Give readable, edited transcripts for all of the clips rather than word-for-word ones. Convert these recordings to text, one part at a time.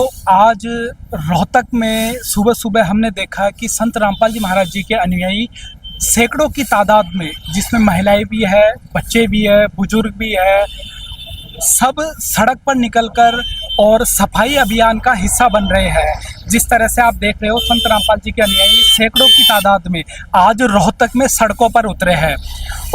तो आज रोहतक में सुबह सुबह हमने देखा कि संत रामपाल जी महाराज जी के अनुयायी सैकड़ों की तादाद में, जिसमें महिलाएं भी है, बच्चे भी है, बुजुर्ग भी है, सब सड़क पर निकलकर और सफाई अभियान का हिस्सा बन रहे हैं। जिस तरह से आप देख रहे हो, संत रामपाल जी के अनुयायी सैकड़ों की तादाद में आज रोहतक में सड़कों पर उतरे हैं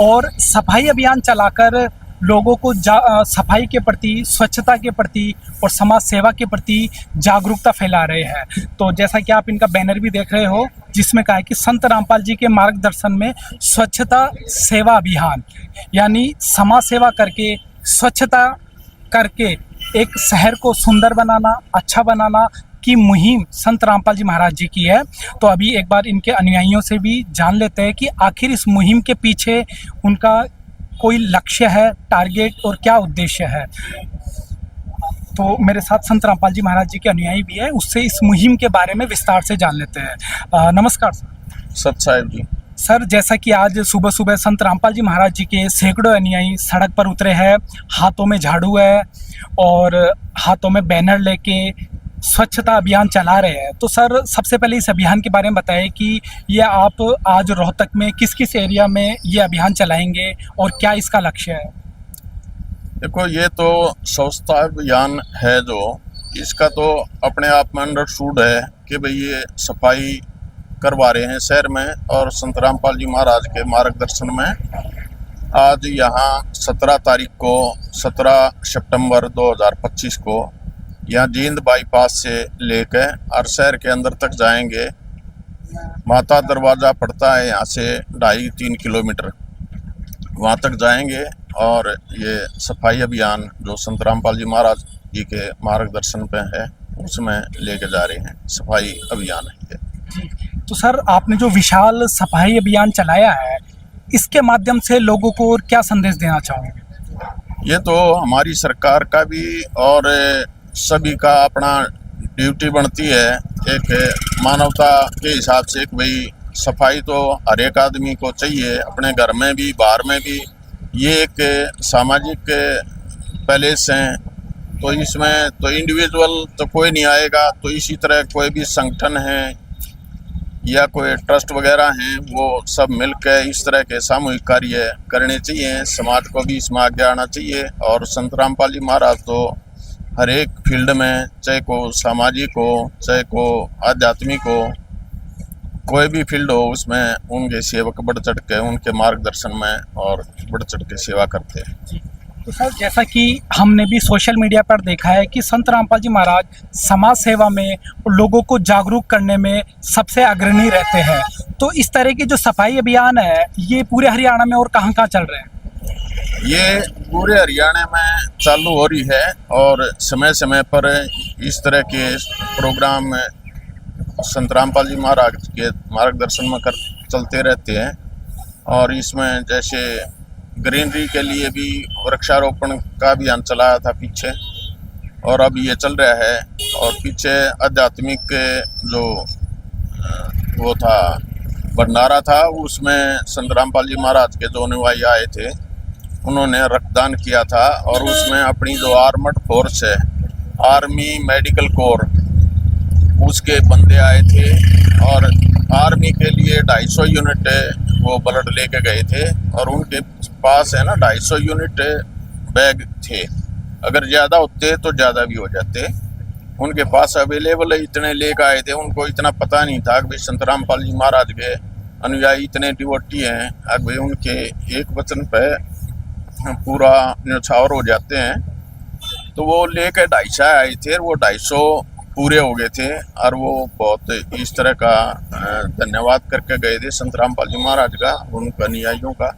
और सफाई अभियान चलाकर लोगों को सफाई के प्रति, स्वच्छता के प्रति और समाज सेवा के प्रति जागरूकता फैला रहे हैं। तो जैसा कि आप इनका बैनर भी देख रहे हो, जिसमें कहा है कि संत रामपाल जी के मार्गदर्शन में स्वच्छता सेवा अभियान, यानी समाज सेवा करके, स्वच्छता करके एक शहर को सुंदर बनाना, अच्छा बनाना की मुहिम संत रामपाल जी महाराज जी की है। तो अभी एक बार इनके अनुयायियों से भी जान लेते हैं कि आखिर इस मुहिम के पीछे उनका कोई लक्ष्य है, टारगेट और क्या उद्देश्य है। तो मेरे साथ संत रामपाल जी महाराज जी के अनुयायी भी है, उससे इस मुहिम के बारे में विस्तार से जान लेते हैं। नमस्कार सत साहिब जी। सर, जैसा कि आज सुबह सुबह संत रामपाल जी महाराज जी के सैकड़ों अनुयायी सड़क पर उतरे हैं, हाथों में झाड़ू है और हाथों में बैनर लेके स्वच्छता अभियान चला रहे हैं। तो सर, सबसे पहले इस अभियान के बारे में बताएं कि ये आप आज रोहतक में किस किस एरिया में ये अभियान चलाएंगे और क्या इसका लक्ष्य है। देखो, ये तो स्वच्छता अभियान है, जो इसका तो अपने आप में अंडरस्टूड है कि भाई ये सफाई करवा रहे हैं शहर में, और संत रामपाल जी महाराज के मार्गदर्शन में आज यहाँ 17 तारीख को 17 सितंबर 2025 को यहाँ जींद बाईपास से लेके और शहर के अंदर तक जाएंगे। माता दरवाज़ा पड़ता है यहाँ से 2.5-3 किलोमीटर, वहाँ तक जाएंगे और ये सफाई अभियान जो संत रामपाल जी महाराज जी के मार्गदर्शन पे है उसमें लेके जा रहे हैं। सफाई अभियान है ये। तो सर, आपने जो विशाल सफाई अभियान चलाया है, इसके माध्यम से लोगों को और क्या संदेश देना चाहोगे। ये तो हमारी सरकार का भी और सभी का अपना ड्यूटी बनती है, एक मानवता के हिसाब से कि भाई सफाई तो हर एक आदमी को चाहिए, अपने घर में भी, बाहर में भी। ये एक सामाजिक पैलेस हैं, तो इसमें तो इंडिविजुअल तो कोई नहीं आएगा, तो इसी तरह कोई भी संगठन है या कोई ट्रस्ट वगैरह हैं, वो सब मिलकर इस तरह के सामूहिक कार्य करने चाहिए। समाज को भी इसमें आगे आना चाहिए। और संत रामपाल जी महाराज तो हर एक फील्ड में, चाहे को सामाजिक हो, चाहे को आध्यात्मिक हो, कोई भी फील्ड हो, उसमें उनके सेवक बढ़ चढ़ के उनके मार्गदर्शन में और बढ़ चढ़ के सेवा करते हैं। तो सर, जैसा कि हमने भी सोशल मीडिया पर देखा है कि संत रामपाल जी महाराज समाज सेवा में लोगों को जागरूक करने में सबसे अग्रणी रहते हैं। तो इस तरह की जो सफाई अभियान है, ये पूरे हरियाणा में और कहाँ कहाँ चल रहे हैं। ये पूरे हरियाणा में चालू हो रही है और समय समय पर इस तरह के प्रोग्राम संत रामपाल जी महाराज के मार्गदर्शन में चलते रहते हैं। और इसमें जैसे ग्रीनरी के लिए भी वृक्षारोपण का अभियान चलाया था पीछे, और अब ये चल रहा है। और पीछे आध्यात्मिक जो वो था भंडारा था, उसमें संत रामपाल जी महाराज के जो अनुयायी आए थे उन्होंने रक्तदान किया था। और उसमें अपनी जो आर्मड फोर्स है, आर्मी मेडिकल कोर, उसके बंदे आए थे और आर्मी के लिए 250 यूनिट वो ब्लड लेके गए थे। और उनके पास है ना 250 यूनिट बैग थे, अगर ज़्यादा होते तो ज़्यादा भी हो जाते। उनके पास अवेलेबल इतने लेकर आए थे, उनको इतना पता नहीं था कि भाई संत रामपाल जी महाराज के अनुयायी इतने डिवोटी हैं, अब भाई उनके एक वचन पे पूरा न्यौछावर हो जाते हैं। तो वो लेकर 250 आए थे, वो 250 पूरे हो गए थे। और वो बहुत इस तरह का धन्यवाद करके गए थे संत रामपाल जी महाराज का, उनके अनुयायियों का।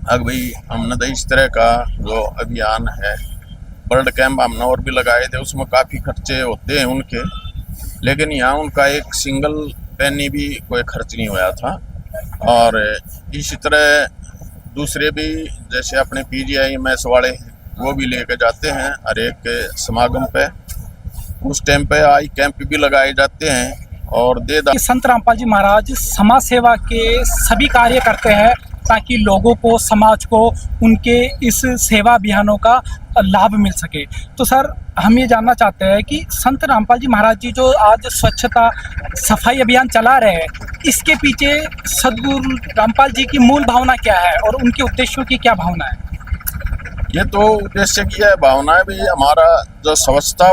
अब भाई हमने तो इस तरह का जो अभियान है, ब्लड कैंप हमने और भी लगाए थे, उसमें काफ़ी खर्चे होते हैं उनके, लेकिन यहाँ उनका एक सिंगल पेनी भी कोई खर्च नहीं हुआ था। और इसी तरह दूसरे भी जैसे अपने PGIMS वाले वो भी लेके जाते हैं हर एक समागम पे, उस टाइम पे आई कैंप भी लगाए जाते हैं। और संत रामपाल जी महाराज समाज सेवा के सभी कार्य करते हैं ताकि लोगों को, समाज को उनके इस सेवा अभियानों का लाभ मिल सके। तो सर, हम ये जानना चाहते हैं कि संत रामपाल जी महाराज जी जो आज स्वच्छता सफाई अभियान चला रहे हैं, इसके पीछे सदगुरु रामपाल जी की मूल भावना क्या है और उनके उद्देश्यों की क्या भावना है? ये तो उद्देश्य की है, भावना भी हमारा जो स्वच्छता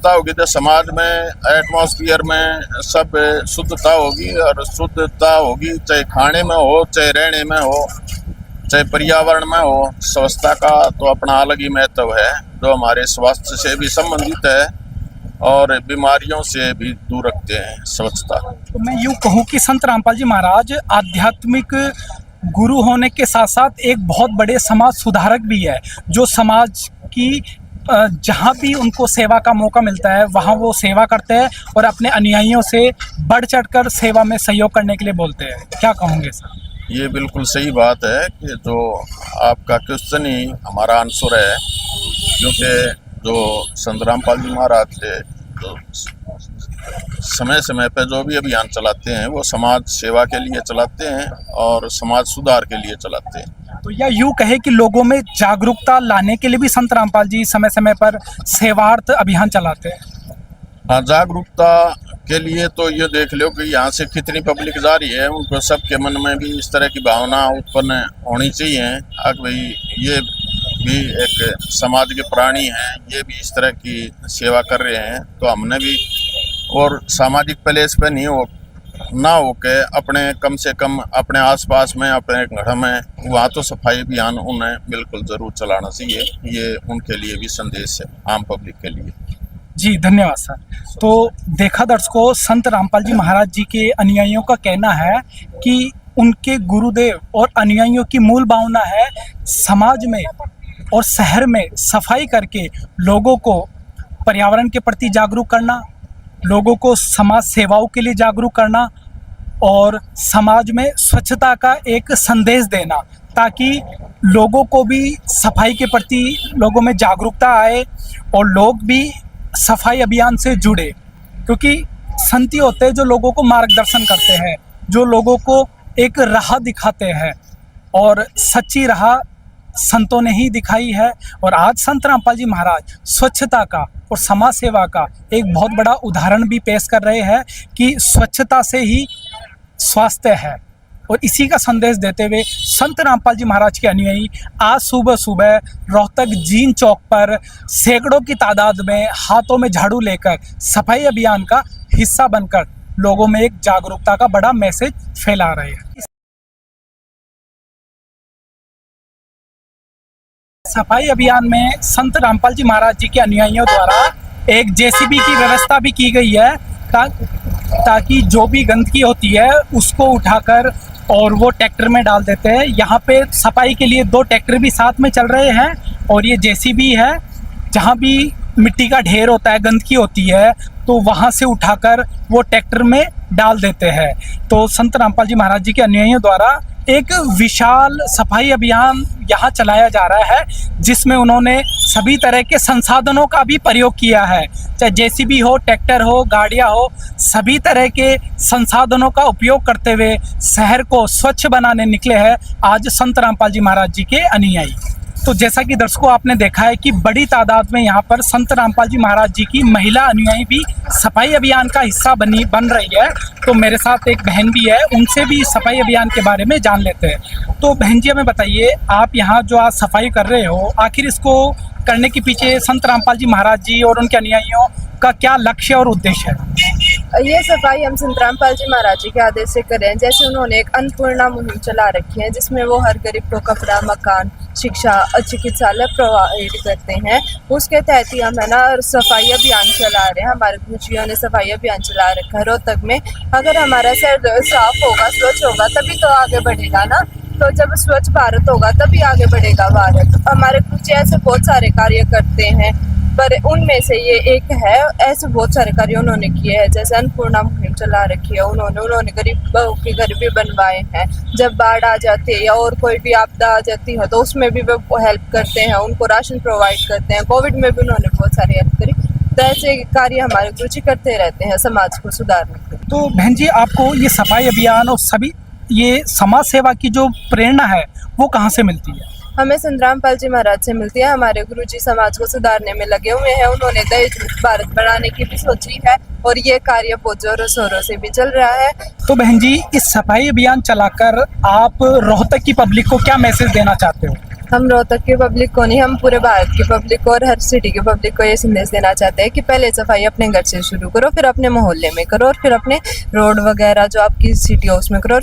होगी तो समाज में, एटमॉस्फेयर में सब शुद्धता होगी, और शुद्धता होगी चाहे खाने में हो, चाहे रहने में हो, चाहे पर्यावरण में हो। स्वच्छता का तो अपना अलग ही महत्व है, जो हमारे स्वास्थ्य से भी संबंधित है और बीमारियों से भी दूर रखते हैं स्वच्छता। तो मैं यूँ कहूँ कि संत रामपाल जी महाराज आध्यात्मिक गुरु होने के साथ साथ एक बहुत बड़े समाज सुधारक भी है, जो समाज की जहाँ भी उनको सेवा का मौका मिलता है वहाँ वो सेवा करते हैं और अपने अनुयायियों से बढ़ चढ़कर सेवा में सहयोग करने के लिए बोलते हैं। क्या कहोगे सर? ये बिल्कुल सही बात है कि जो आपका क्वेश्चन ही हमारा आंसर है, क्योंकि जो संत रामपाल जी महाराज थे तो समय समय पर जो भी अभियान चलाते हैं वो समाज सेवा के लिए चलाते हैं और समाज सुधार के लिए चलाते हैं। तो या यूँ कहे कि लोगों में जागरूकता लाने के लिए भी संत रामपाल जी समय समय पर सेवार्थ अभियान चलाते हैं। हाँ, जागरूकता के लिए तो ये देख लो कि यहाँ से कितनी पब्लिक जा रही है, उनको सबके मन में भी इस तरह की भावना उत्पन्न होनी चाहिए। अब भाई ये भी एक समाज के प्राणी हैं, ये भी इस तरह की सेवा कर रहे हैं, तो हमने भी और सामाजिक प्लेस पे ना हो के अपने कम से कम अपने आसपास में, अपने घर में, वहाँ तो सफाई अभियान उन्हें बिल्कुल ज़रूर चलाना चाहिए। ये उनके लिए भी संदेश है, आम पब्लिक के लिए। जी धन्यवाद सर। तो देखा दर्शकों, संत रामपाल जी महाराज जी के अनुयायियों का कहना है कि उनके गुरुदेव और अनुयायियों की मूल भावना है समाज में और शहर में सफाई करके लोगों को पर्यावरण के प्रति जागरूक करना, लोगों को समाज सेवाओं के लिए जागरूक करना और समाज में स्वच्छता का एक संदेश देना, ताकि लोगों को भी सफाई के प्रति लोगों में जागरूकता आए और लोग भी सफाई अभियान से जुड़े। क्योंकि संत ही होते हैं जो लोगों को मार्गदर्शन करते हैं, जो लोगों को एक राह दिखाते हैं, और सच्ची राह संतों ने ही दिखाई है। और आज संत रामपाल जी महाराज स्वच्छता का और समाज सेवा का एक बहुत बड़ा उदाहरण भी पेश कर रहे हैं कि स्वच्छता से ही स्वास्थ्य है। और इसी का संदेश देते हुए संत रामपाल जी महाराज के अनुयायी आज सुबह सुबह रोहतक जीन चौक पर सैकड़ों की तादाद में हाथों में झाड़ू लेकर सफाई अभियान का हिस्सा बनकर लोगों में एक जागरूकता का बड़ा मैसेज फैला रहे हैं। सफाई अभियान में संत रामपाल जी महाराज जी के अनुयायियों द्वारा एक जेसीबी की व्यवस्था भी की गई है, ताकि जो भी गंदगी होती है उसको उठाकर और वो ट्रैक्टर में डाल देते हैं। यहाँ पे सफाई के लिए 2 ट्रैक्टर भी साथ में चल रहे हैं और ये जेसीबी है, जहाँ भी मिट्टी का ढेर होता है, गंदगी होती है, तो वहाँ से उठाकर वो ट्रैक्टर में डाल देते हैं। तो संत रामपाल जी महाराज जी के अनुयायियों द्वारा एक विशाल सफाई अभियान यहाँ चलाया जा रहा है, जिसमें उन्होंने सभी तरह के संसाधनों का भी प्रयोग किया है, चाहे जेसीबी हो, ट्रैक्टर हो, गाड़ियाँ हो, सभी तरह के संसाधनों का उपयोग करते हुए शहर को स्वच्छ बनाने निकले हैं आज संत रामपाल जी महाराज जी के अनुयायी। तो जैसा कि दर्शकों आपने देखा है कि बड़ी तादाद में यहाँ पर संत रामपाल जी महाराज जी की महिला अनुयायी भी सफाई अभियान का हिस्सा बन रही है। तो मेरे साथ एक बहन भी है, उनसे भी सफाई अभियान के बारे में जान लेते हैं। तो बहन जी हमें बताइए, आप यहाँ जो आज सफाई कर रहे हो, आखिर इसको करने के पीछे संत रामपाल जी महाराज जी और उनके अनुयायियों का क्या लक्ष्य और उद्देश्य है? ये सफाई हम संत रामपाल जी महाराज जी के आदेश से कर रहे हैं। जैसे उन्होंने एक अन्नपूर्णा मुहिम चला रखी है, जिसमें वो हर गरीब को कपड़ा, मकान, शिक्षा और चिकित्सालय प्रोवाइड करते हैं। उसके तहत ही हम है ना सफाई अभियान चला रहे हैं। हमारे गुरुजियों ने सफाई अभियान चला रखा है रोहतक में। अगर हमारा शहर साफ होगा, स्वच्छ होगा, तभी तो आगे बढ़ेगा ना। तो जब स्वच्छ भारत होगा तभी आगे बढ़ेगा भारत। हमारे गुरुजी ऐसे बहुत सारे कार्य करते हैं, पर उनमें से ये एक है। ऐसे बहुत सारे कार्य उन्होंने किए हैं, जैसे अन्नपूर्णा मुहिम चला रखी है उन्होंने गरीबों के घर भी बनवाए हैं। जब बाढ़ आ जाती है या और कोई भी आपदा आ जाती है तो उसमें भी वो हेल्प करते हैं, उनको राशन प्रोवाइड करते हैं। कोविड में भी उन्होंने बहुत सारी हेल्प करी। तो ऐसे कार्य हमारे गुरुजी करते रहते हैं समाज को सुधारने के लिए। तो बहन जी, आपको ये सफाई अभियान और सभी ये समाज सेवा की जो प्रेरणा है वो कहाँ से मिलती है? हमें संत रामपाल जी महाराज से मिलती है। हमारे गुरुजी समाज को सुधारने में लगे हुए हैं। उन्होंने दहेज मुक्त भारत बनाने की भी सोची है और ये कार्य बहुत जोरों शोरों से भी चल रहा है। तो बहन जी, इस सफाई अभियान चलाकर आप रोहतक की पब्लिक को क्या मैसेज देना चाहते हो? हम रोहतक की पब्लिक को नहीं, हम पूरे भारत की पब्लिक को और हर सिटी की पब्लिक को ये संदेश देना चाहते हैं कि पहले सफाई अपने घर से शुरू करो, फिर अपने मोहल्ले में करो और फिर अपने रोड वगैरह जो आपकी सिटी है उसमें करो।